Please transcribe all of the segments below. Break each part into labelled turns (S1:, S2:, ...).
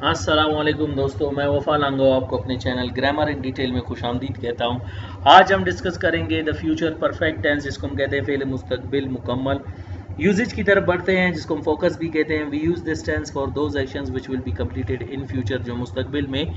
S1: अस्सलामुअलैकुम दोस्तों, मैं वफ़ा लांगो आपको अपने चैनल ग्रामर इन डिटेल में खुशामदीद कहता हूँ। आज हम डिस्कस करेंगे द फ्यूचर परफेक्ट टेंस, जिसको हम कहते हैं फ़ेल मुस्तकबिल मुकम्मल। यूजेज की तरफ बढ़ते हैं, जिसको हम फोकस भी कहते हैं। We use this tense for those actions which will be completed in future, जो मुस्तकबिल में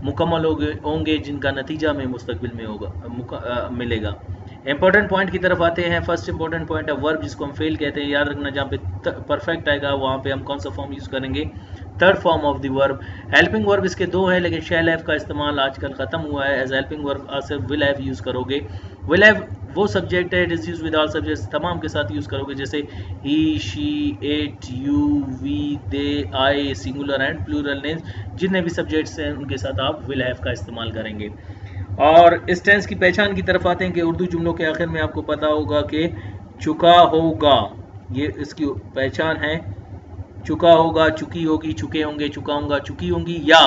S1: मुकम्मल होंगे, जिनका नतीजा में मुस्तकबिल में मिलेगा। इंपॉर्टेंट पॉइंट की तरफ आते हैं। फर्स्ट इंपॉर्टेंट पॉइंट है वर्ब, जिसको हम फेल कहते हैं। याद रखना, जहाँ पे परफेक्ट आएगा वहाँ पे हम कौन सा फॉर्म यूज़ करेंगे? Third form of the verb. Helping verb इसके दो है, लेकिन शैल हैव का इस्तेमाल आजकल खत्म हुआ है। एज हेल्पिंग वर्ब आप सिर्फ विल हैव यूज़ करोगे। विल हैव वो सब्जेक्ट है, it is use with all subjects, तमाम के साथ यूज़ करोगे, जैसे he, she, it, you, we, they, I, singular and plural names, जितने भी सब्जेक्ट्स हैं उनके साथ आप विल हैव का इस्तेमाल करेंगे। और इस टेंस की पहचान की तरफ आते हैं कि उर्दू जुमलों के आखिर में आपको पता होगा कि चुका होगा, ये इसकी पहचान है। चुका होगा, चुकी होगी, चुके होंगे, चुका होगा, चुकी होंगी, या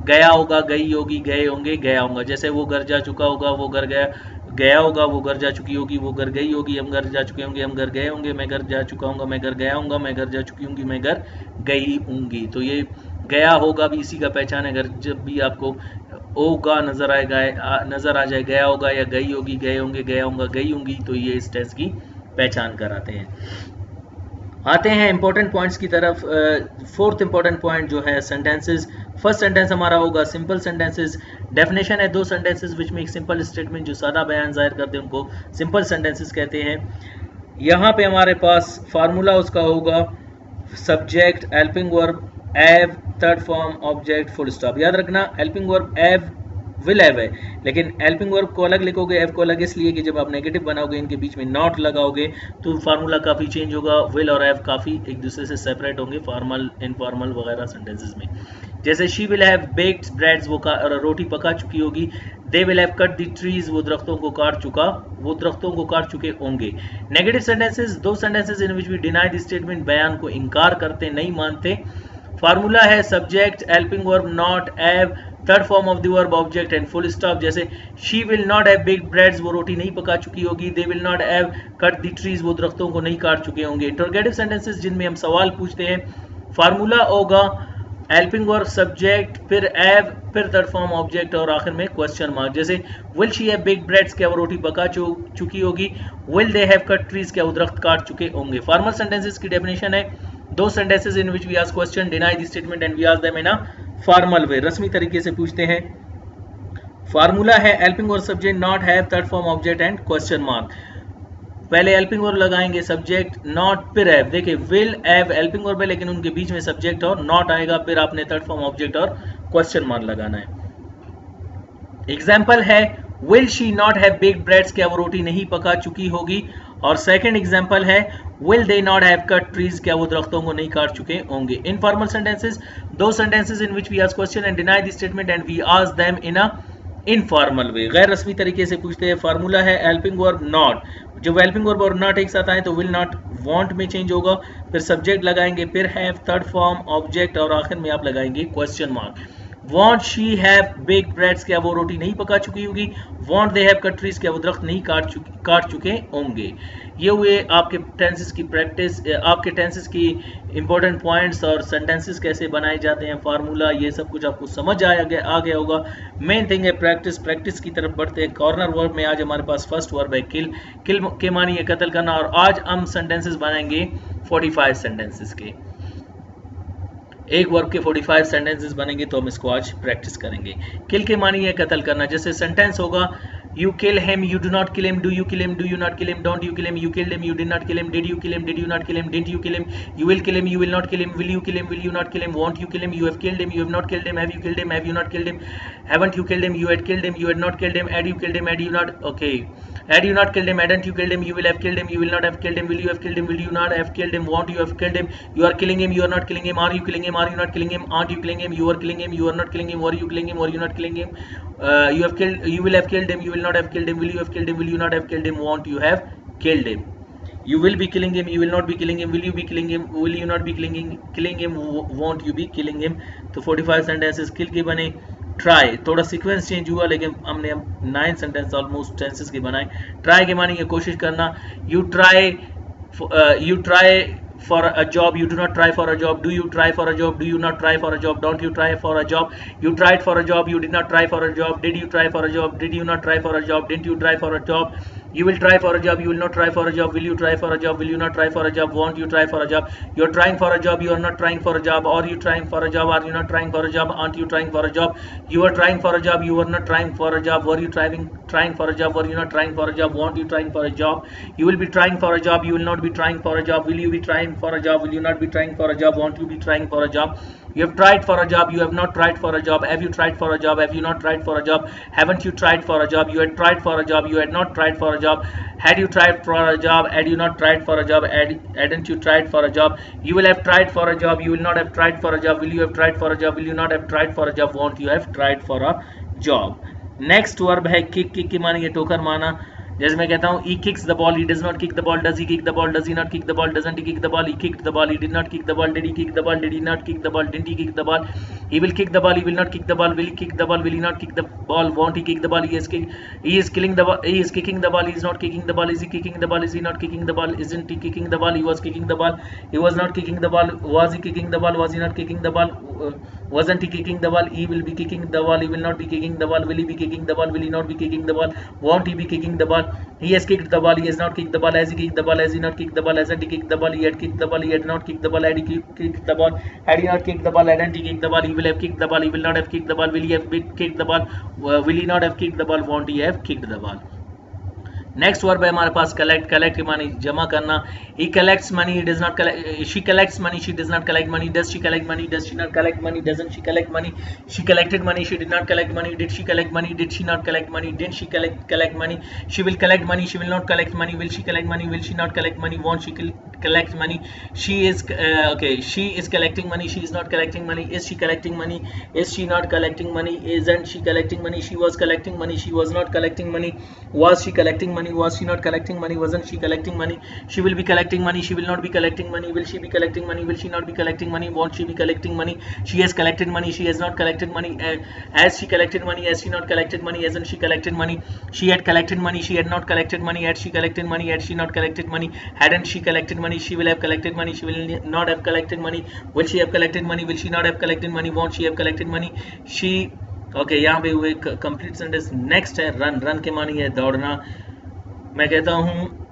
S1: गया होगा, गई होगी, गए होंगे, गया होगा। जैसे वो घर जा चुका होगा, वो घर गया गया होगा, वो घर जा चुकी होगी, वो घर गई होगी, हम घर जा चुके होंगे, हम घर गए होंगे, मैं घर जा चुका हूँ, मैं घर गया हूँगा, मैं घर जा चुकी होंगी, मैं घर गई होंगी। तो ये गया होगा भी इसी का पहचान है। अगर जब भी आपको होगा नजर नजर आ जाए, गया होगा या गई होगी, गए होंगे, गया होगा, गई होंगी, तो ये इस टेंस की पहचान कराते हैं। आते हैं इंपॉर्टेंट पॉइंट्स की तरफ। फोर्थ इंपॉर्टेंट पॉइंट जो है सेंटेंसेस। फर्स्ट सेंटेंस हमारा होगा सिंपल सेंटेंसेस। डेफिनेशन है दो सेंटेंसेस विच में एक सिंपल स्टेटमेंट जो सादा बयान जाहिर करते हैं उनको सिंपल सेंटेंसेस कहते हैं। यहाँ पे हमारे पास फार्मूला उसका होगा subject, helping verb, have, third form, object, full stop. याद रखना, helping verb have will have है, लेकिन हेल्पिंग वर्ब को अलग लिखोगे, हैव को अलग, इसलिए कि जब आप नेगेटिव बनाओगे, इनके बीच में नॉट लगाओगे तो फार्मूला काफ़ी चेंज होगा। विल और हैव काफ़ी एक दूसरे से सेपरेट होंगे फॉर्मल, इनफॉर्मल वगैरह सेंटेंसेस में। जैसे she will have baked breads, वो रोटी पका चुकी होगी। They will have cut the trees, वो दरख्तों को काट चुके होंगे। नेगेटिव सेंटेंसेस, दो sentences in which we deny the statement, बयान को इनकार करते, नहीं मानते। फार्मूला है subject, helping verb, not, have, third form of the verb, object and full stop. जैसे she will not have baked breads, वो रोटी नहीं पका चुकी होगी। They will not have cut the trees, वो दरख्तों को नहीं काट चुके होंगे। इंटरोगेटिव सेंटेंसेस जिनमें हम सवाल पूछते हैं, फार्मूला होगा हेल्पिंग वर्ब, सब्जेक्ट, फिर हैव, फिर थर्ड फॉर्म, ऑब्जेक्ट और आखिर में क्वेश्चन मार्क। जैसे will she have baked breads, क्या वो रोटी पका चुकी होगी। Will they have cut trees, क्या वो दरख्त काट चुके होंगे। फॉर्मल सेंटेंसेस की डेफिनेशन है दो sentences in which we ask question, deny the statement and we ask them in a formal way, रस्मी तरीके से पूछते हैं। फार्मूला है helping verb, subject, not, have, third form, object and question mark. पहले हेल्पिंग वर्ब लगाएंगे, subject, not, फिर have. देखिए विल हैव हेल्पिंग वर्ब है, लेकिन उनके बीच में सब्जेक्ट और नॉट आएगा, फिर आपने थर्ड फॉर्म, ऑब्जेक्ट और क्वेश्चन मार्क लगाना है। एग्जाम्पल है will she not have baked breads, क्या वो रोटी नहीं पका चुकी होगी। और सेकंड एग्जाम्पल है will they not have cut trees, क्या वो दरख्तों को नहीं काट चुके होंगे। इनफॉर्मल सेंटेंसेस, दो sentences in which we ask question and deny the statement and we ask them in a informal way, गैर रस्मी तरीके से पूछते हैं। फार्मूला है हेल्पिंग वर्ब, नॉट, जब हेल्पिंग वर्ब और नॉट एक साथ आए तो विल नॉट वांट में चेंज होगा, फिर सब्जेक्ट लगाएंगे, फिर हैव, थर्ड फॉर्म, ऑब्जेक्ट और आखिर में आप लगाएंगे question mark. Want she have baked breads, क्या वो रोटी नहीं पका चुकी होगी। Want they have cut trees, क्या वो दरख्त नहीं काट चुके होंगे। ये हुए आपके टेंसेस की प्रैक्टिस, आपके टेंसेस की इंपॉर्टेंट पॉइंट्स और सेंटेंसेस कैसे बनाए जाते हैं, फार्मूला, ये सब कुछ आपको समझ आ गया होगा। मेन थिंग है प्रैक्टिस की तरफ बढ़ते हैं। कॉर्नर वर्ब में आज हमारे पास फर्स्ट वर्ब है किल के मानी है कत्ल करना, और आज हम सेंटेंसेस बनाएंगे 45 सेंटेंसेस के। एक वर्ब के 45 सेंटेंसेस बनेंगे, तो हम इसको आज प्रैक्टिस करेंगे। किल के मानी है कत्ल करना। जैसे सेंटेंस होगा you kill him, you do not kill him, do you kill him, do you not kill him, don't you kill him, you killed him, you did not kill him, did you kill him, did you not kill him, didn't you kill him, you will kill him, you will not kill him, will you kill him, will you not kill him, won't you kill him, you have killed him, you have not killed him, have you killed him, have you not killed him, haven't you killed him, you had killed him, you had not killed him, had you killed him, had you not, okay, had you not killed him, hadn't you killed him, you will have killed him, you will not have killed him, will you have killed him, will you not have killed him, won't you have killed him, you are killing him, you are not killing him, are you killing him, are you not killing him, aren't you killing him, you are killing him, you are not killing him, are you killing him, are you not killing him, you have killed, you will have killed him, you will not have killed him, will you have killed him, will you not have killed him, won't you have killed him, you will be killing him, you will not be killing him, will you be killing him, will you not be killing him, won't you be killing him। तो 45 sentences किल के बने। Try, थोड़ा sequence change हुआ, लेकिन हमने 9 sentence almost tenses के बनाए। Try के माने ये कोशिश करना। You try for a job, you do not try for a job. Do you try for a job? Do you not try for a job? Don't you try for a job? You tried for a job, you did not try for a job. Did you try for a job? Did you not try for a job? Didn't you try for a job? You will try for a job, you will not try for a job. Will you try for a job? Will you not try for a job? Won't you try for a job? You're trying for a job, you are not trying for a job. Are you trying for a job? Are you not trying for a job? Aren't you trying for a job? You are trying for a job, you are not trying for a job. Were you trying for a job? Were you not trying for a job? Won't you trying for a job? You will be trying for a job, you will not be trying for a job. Will you be trying for a job? Will you not be trying for a job? Won't you be trying for a job? You have tried for a job, you have not tried for a job. Have you tried for a job? Have you not tried for a job? Haven't you tried for a job? You had tried for a job, you had not tried for a job. Had you tried for a job? Had you not tried for a job? Hadn't you tried for a job? You will have tried for a job, you will not have tried for a job. Will you have tried for a job? Will you not have tried for a job? Won't you have tried for a job? Next verb है kick. Kick की मानी है ठोकर माना. जैसे मैं कहता हूँ, he kicks the ball, he does not kick the ball. Does he kick the ball? Does he not kick the ball? Doesn't he kick the ball? He kicked the ball, he did not kick the ball. Did he kick the ball? Did he not kick the ball? Didn't he kick the ball? He will kick the ball, he will not kick the ball. Will he kick the ball? Will he not kick the ball? Won't he kick the ball? He is killing the ball, he is kicking the ball, he is not kicking the ball. Is he kicking the ball? Is he not kicking the ball? Isn't he kicking the ball? He was kicking the ball, he was not kicking the ball. Was he kicking the ball? Was he not kicking the ball? Wasn't he kicking the ball? He will be kicking the ball, he will not be kicking the ball. Will he be kicking the ball? Will he not be kicking the ball? Won't he be kicking the ball? He has kicked the ball, he has not kicked the ball. Has he kicked the ball? Has he not kicked the ball? Hasn't he kicked the ball? He had kicked the ball, he had not kicked the ball. Had he kicked the ball? Had he not kicked the ball? Hadn't he kicked the ball? He will have kicked the ball, he will not have kicked the ball. Will he have kicked the ball? Will he not have kicked the ball? Won't he have kicked the ball? Next verb है हमारे पास collect. Collect के मानी जमा करना. he collects money, he does not collect. She collects money, she does not collect money. Does she collect money? Does she not collect money? Doesn't she collect money? She collected money, she did not collect money. Did she collect money? Did she not collect money? Didn't she collect money? She will collect money, she will not collect money. Will she collect money? Will she not collect money? Won't she collect money? She is okay, she is collecting money, she is not collecting money. Is she collecting money? Is she not collecting money? Isn't she collecting money? She was collecting money, she was not collecting money. Was she collecting money? Was she not collecting money? Wasn't she collecting money? She will be collecting money, she will not be collecting money. Will she be collecting money? Will she not be collecting money? Won't she be collecting money? She has collected money, she has not collected money. Has she collected money? Has she not collected money? Hasn't she collected money? She had collected money, she had not collected money. Had she collected money? Had she not collected money? Hadn't she collected money? She will have collected money, she will not have collected money. Will she have collected money? Will she not have collected money? Won't she have collected money? She okay यहाँ पे हुए complete sentence. Next है run. Run के मानी है दौड़ना. मैं कहता हूँ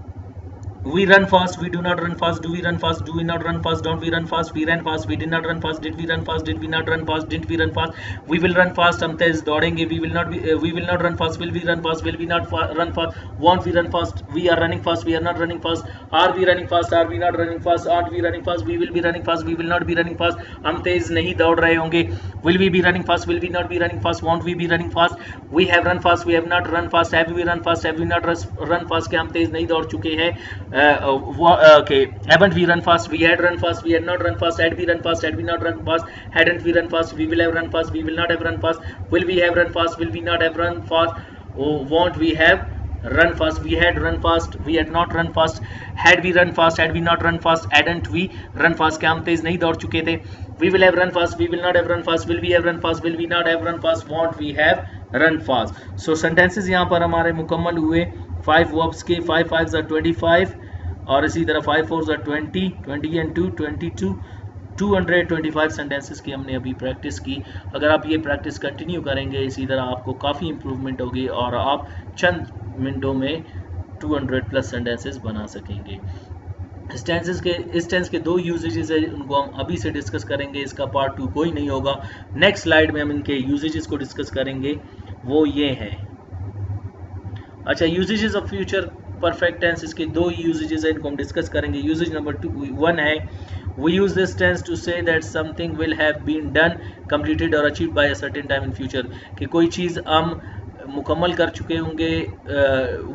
S1: we run fast, we do not run fast. Do we run fast? Do we not run fast? Don't we run fast? We ran fast, we did not run fast. Did we run fast? Did we not run fast? Didn't we run fast? We will run fast. हम तेज दौड़ेंगे. We will not run fast. Will we run fast? Will we not run fast? Won't we run fast? We are running fast, we are not running fast. Are we running fast? Are we not running fast? Aren't we running fast? We will be running fast, we will not be running fast. हम तेज नहीं दौड़ रहे होंगे. Will we be running fast? Will we not be running fast? Won't we be running fast? We have run fast, we have not run fast. Have we run fast? Have we not run fast? क्या हम तेज नहीं दौड़ चुके हैं? Okay, haven't we run fast? We had run fast, we had not run fast. Had we run fast? Had we not run fast? Hadn't we run fast? We will have run fast, we will not have run fast. Will we have run fast? Will we not have run fast? Oh, won't we have run fast? We had run fast, we had not run fast. Had we run fast? Had we not run fast? Hadn't we run fast? क्या हम तेज नहीं दौड़ चुके थे? We will have run fast, we will not have run fast. Will we have run fast? Will we not have run fast? Won't we have run fast? So sentences यहाँ पर हमारे मुकम्मल हुए 5 verbs के. 5 5s are 25 और इसी तरह 5 4s are 20, 20 and 2 22, 225 sentences की हमने अभी प्रैक्टिस की. अगर आप ये प्रैक्टिस कंटिन्यू करेंगे इसी तरह आपको काफ़ी इंप्रूवमेंट होगी और आप चंद मिनटों में 200 प्लस सेंटेंसेस बना सकेंगे. इस टेंस के 2 यूजेजेस है, उनको हम अभी से डिस्कस करेंगे. इसका पार्ट 2 कोई नहीं होगा. नेक्स्ट स्लाइड में हम इनके यूजेजेस को डिस्कस करेंगे. वो ये है. अच्छा, usages of future perfect tense, इसके 2 यूजेजेस है, इनको हम डिस्कस करेंगे. यूजेज नंबर 1 है we use this tense to say that something will have been done, completed or achieved by a certain time in future. कि कोई चीज़ हम मुकम्मल कर चुके होंगे,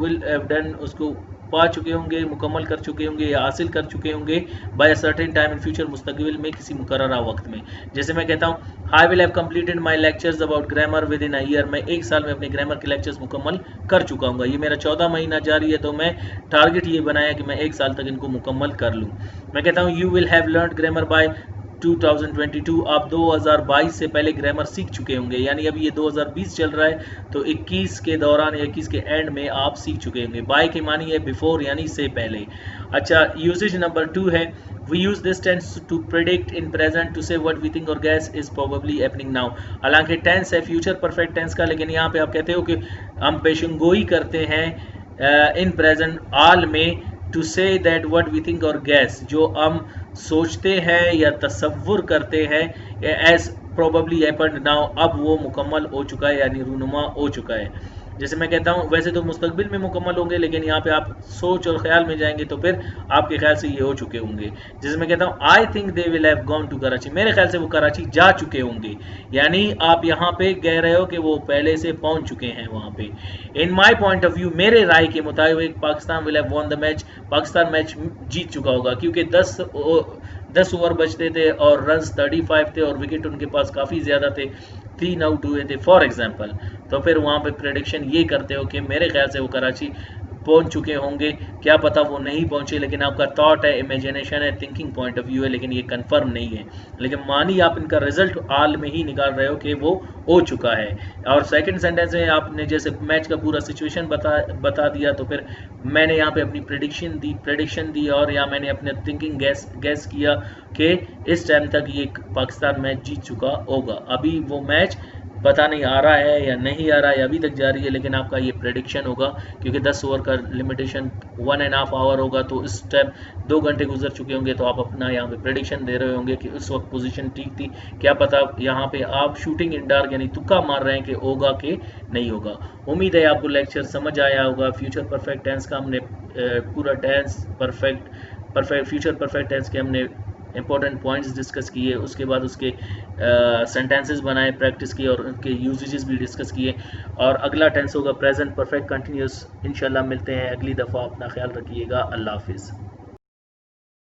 S1: will have done उसको पा चुके होंगे, मुकम्मल कर चुके होंगे या हासिल कर चुके होंगे by a certain time in future, मुस्तकबिल में किसी मुकर्ररा वक्त में. जैसे मैं कहता हूँ I will have completed my lectures about grammar with in a year. मैं 1 साल में अपने ग्रामर के लेक्चर्स मुकम्मल कर चुका हूँ. ये मेरा 14 महीना जारी है, तो मैं टारगेट ये बनाया कि मैं 1 साल तक इनको मुकम्मल कर लूँ. मैं कहता हूँ you will have learned grammar bye 2022 आप 2022 से पहले ग्रामर सीख चुके होंगे, यानी अभी ये 2020 चल रहा है तो 21 के दौरान या 21 के एंड में आप सीख चुके होंगे। बाय के मानी है बिफोर यानी से पहले। अच्छा, यूसेज नंबर 2 है we use this tense to predict in present to say what we think or guess is probably happening now। हालांकि टेंस है फ्यूचर परफेक्ट टेंस का, लेकिन यहाँ पे आप कहते हो कि हम पेशेंगोई करते हैं इन प्रेजेंट आल में to say that what we think और गैस, जो हम सोचते हैं या तसव्वुर करते हैं एज प्रोबेबली हैपेंड नाउ, अब वो मुकम्मल हो चुका है यानी रूनुमा हो चुका है। जैसे मैं कहता हूँ वैसे तो मुस्तकबिल में मुकम्मल होंगे, लेकिन यहाँ पे आप सोच और ख्याल में जाएंगे तो फिर आपके ख्याल से ये हो चुके होंगे। जैसे मैं कहता हूँ I think they will have gone to Karachi, मेरे ख्याल से वो कराची जा चुके होंगे, यानी आप यहाँ पे कह रहे हो कि वो पहले से पहुंच चुके हैं वहाँ पे। In my point of view, मेरे राय के मुताबिक Pakistan will have won the match, Pakistan match जीत चुका होगा, क्योंकि 10 ओवर बचते थे और रन्स 35 थे और विकेट उनके पास काफ़ी ज़्यादा थे, 3 आउट हुए थे फॉर एग्जांपल। तो फिर वहाँ पे प्रेडिक्शन ये करते हो कि मेरे ख्याल से वो कराची पहुंच चुके होंगे, क्या पता वो नहीं पहुंचे, लेकिन आपका थॉट है, इमेजिनेशन है, थिंकिंग पॉइंट ऑफ व्यू है, लेकिन ये कंफर्म नहीं है। लेकिन मानी आप इनका रिजल्ट हाल में ही निकाल रहे हो कि वो हो चुका है। और सेकंड सेंटेंस में आपने जैसे मैच का पूरा सिचुएशन बता दिया, तो फिर मैंने यहाँ पे अपनी प्रेडिक्शन दी और यहाँ मैंने अपने थिंकिंग गैस किया कि इस टाइम तक ये पाकिस्तान मैच जीत चुका होगा। अभी वो मैच पता नहीं आ रहा है या नहीं आ रहा है, अभी तक जारी है, लेकिन आपका ये प्रेडिक्शन होगा, क्योंकि 10 ओवर का लिमिटेशन 1.5 आवर होगा, तो इस टाइम 2 घंटे गुजर चुके होंगे, तो आप अपना यहाँ पे प्रेडिक्शन दे रहे होंगे कि उस वक्त पोजीशन ठीक थी, क्या पता यहाँ पे आप शूटिंग इन डार्क यानी तुक्का मार रहे हैं कि होगा कि नहीं होगा। उम्मीद है आपको लेक्चर समझ आया होगा। फ्यूचर परफेक्ट टेंस का हमने पूरा टेंस फ्यूचर परफेक्ट टेंस के हमने इंपॉर्टेंट पॉइंट्स डिस्कस किए, उसके बाद उसके सेंटेंसेस बनाए, प्रैक्टिस किए और उनके यूजेजेस भी डिस्कस किए। और अगला टेंस होगा प्रेजेंट परफेक्ट कंटिन्यूस। इंशाल्लाह मिलते हैं अगली दफ़ा, अपना ख्याल रखिएगा। अल्लाह हाफिज़।